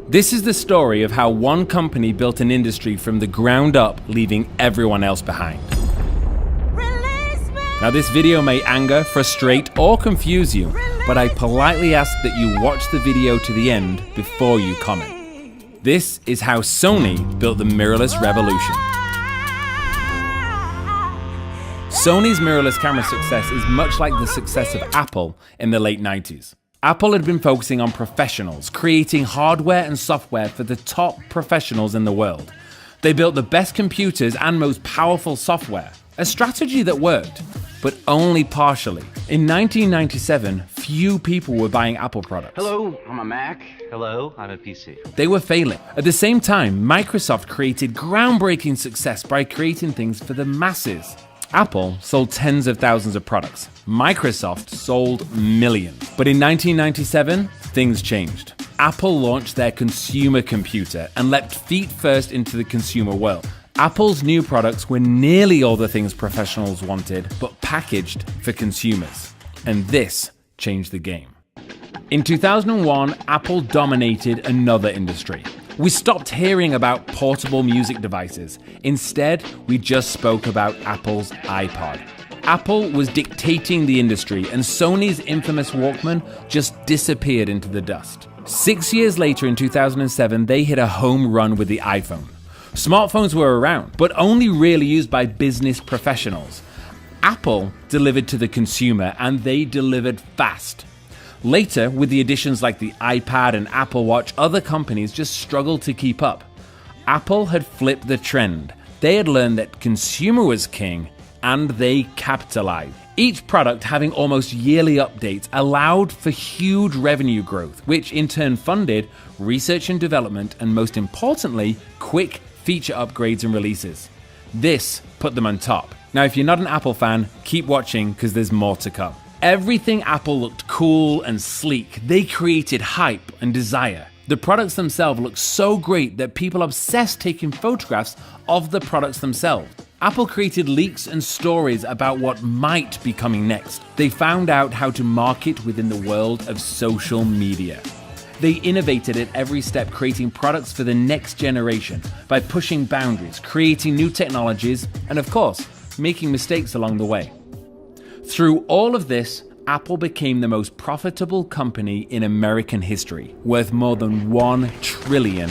This is the story of how one company built an industry from the ground up, leaving everyone else behind. Now this video may anger, frustrate, or confuse you, but I politely ask that you watch the video to the end before you comment. This is how Sony built the mirrorless revolution. Sony's mirrorless camera success is much like the success of Apple in the late 90s. Apple had been focusing on professionals, creating hardware and software for the top professionals in the world. They built the best computers and most powerful software, a strategy that worked, but only partially. In 1997, few people were buying Apple products. Hello, I'm a Mac. Hello, I'm a PC. They were failing. At the same time, Microsoft created groundbreaking success by creating things for the masses. Apple sold tens of thousands of products. Microsoft sold millions. But in 1997, things changed. Apple launched their consumer computer and leapt feet first into the consumer world. Apple's new products were nearly all the things professionals wanted, but packaged for consumers. And this changed the game. In 2001, Apple dominated another industry. We stopped hearing about portable music devices. Instead, we just spoke about Apple's iPod. Apple was dictating the industry, and Sony's infamous Walkman just disappeared into the dust. 6 years later, in 2007, they hit a home run with the iPhone. Smartphones were around, but only really used by business professionals. Apple delivered to the consumer, and they delivered fast. Later, with the additions like the iPad and Apple Watch, other companies just struggled to keep up. Apple had flipped the trend. They had learned that consumer was king, and they capitalized. Each product having almost yearly updates allowed for huge revenue growth, which in turn funded research and development, and most importantly, quick feature upgrades and releases. This put them on top. Now, if you're not an Apple fan, keep watching because there's more to come. Everything Apple looked cool and sleek. They created hype and desire. The products themselves looked so great that people obsessed taking photographs of the products themselves. Apple created leaks and stories about what might be coming next. They found out how to market within the world of social media. They innovated at every step, creating products for the next generation by pushing boundaries, creating new technologies, and of course, making mistakes along the way. Through all of this, Apple became the most profitable company in American history, worth more than $1 trillion.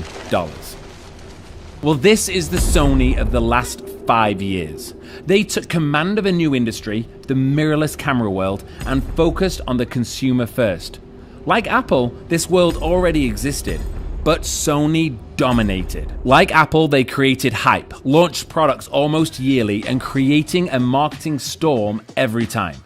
Well, this is the Sony of the last 5 years. They took command of a new industry, the mirrorless camera world, and focused on the consumer first. Like Apple, this world already existed, but Sony dominated. Like Apple, they created hype, launched products almost yearly, and creating a marketing storm every time.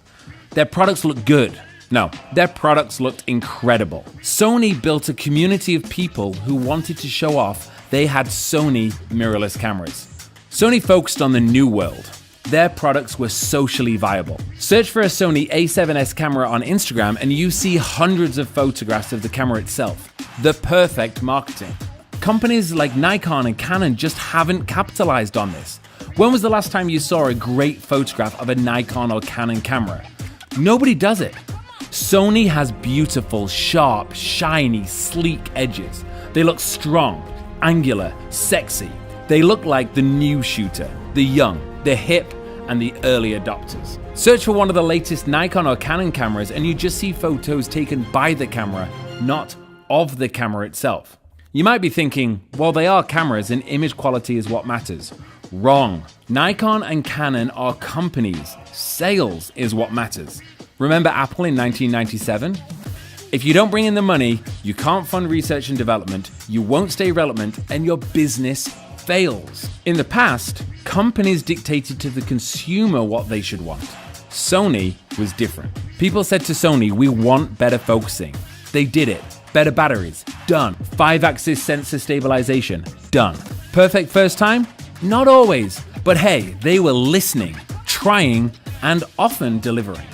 Their products looked good. No, their products looked incredible. Sony built a community of people who wanted to show off they had Sony mirrorless cameras. Sony focused on the new world. Their products were socially viable. Search for a Sony A7S camera on Instagram and you see hundreds of photographs of the camera itself. The perfect marketing. Companies like Nikon and Canon just haven't capitalized on this. When was the last time you saw a great photograph of a Nikon or Canon camera? Nobody does it. Sony has beautiful, sharp, shiny, sleek edges. They look strong, angular, sexy. They look like the new shooter, the young, the hip, and the early adopters. Search for one of the latest Nikon or Canon cameras and you just see photos taken by the camera, not of the camera itself. You might be thinking, well, they are cameras and image quality is what matters. Wrong. Nikon and Canon are companies. Sales is what matters. Remember Apple in 1997? If you don't bring in the money, you can't fund research and development, you won't stay relevant, and your business fails. In the past, companies dictated to the consumer what they should want. Sony was different. People said to Sony, we want better focusing. They did it. Better batteries, done. 5-axis sensor stabilization, done. Perfect first time? Not always. But hey, they were listening, trying, and often delivering.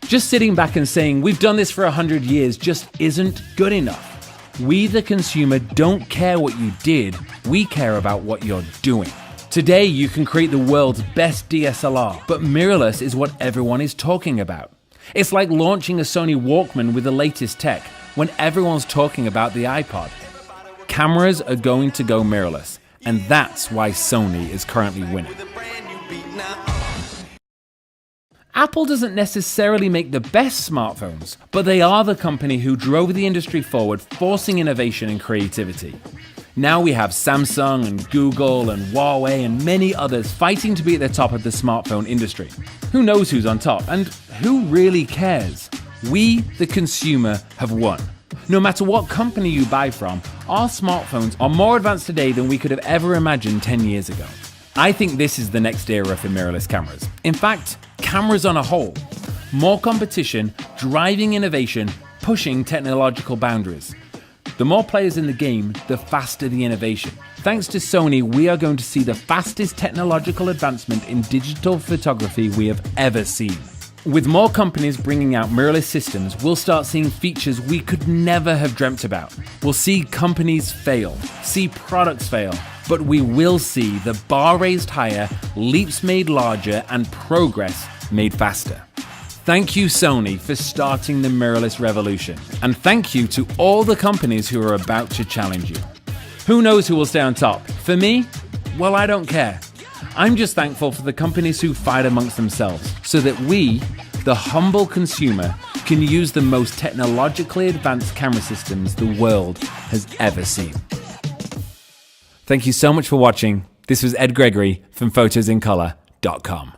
Just sitting back and saying, we've done this for 100 years just isn't good enough. We, the consumer, don't care what you did. We care about what you're doing. Today, you can create the world's best DSLR, but mirrorless is what everyone is talking about. It's like launching a Sony Walkman with the latest tech when everyone's talking about the iPod. Cameras are going to go mirrorless, and that's why Sony is currently winning. Apple doesn't necessarily make the best smartphones, but they are the company who drove the industry forward, forcing innovation and creativity. Now we have Samsung and Google and Huawei and many others fighting to be at the top of the smartphone industry. Who knows who's on top, and who really cares? We, the consumer, have won. No matter what company you buy from, our smartphones are more advanced today than we could have ever imagined 10 years ago. I think this is the next era for mirrorless cameras. In fact, cameras on a whole. More competition, driving innovation, pushing technological boundaries. The more players in the game, the faster the innovation. Thanks to Sony, we are going to see the fastest technological advancement in digital photography we have ever seen. With more companies bringing out mirrorless systems, we'll start seeing features we could never have dreamt about. We'll see companies fail, see products fail, but we will see the bar raised higher, leaps made larger, and progress made faster. Thank you, Sony, for starting the mirrorless revolution. And thank you to all the companies who are about to challenge you. Who knows who will stay on top? For me, well, I don't care. I'm just thankful for the companies who fight amongst themselves so that we, the humble consumer, can use the most technologically advanced camera systems the world has ever seen. Thank you so much for watching. This was Ed Gregory from photosincolor.com.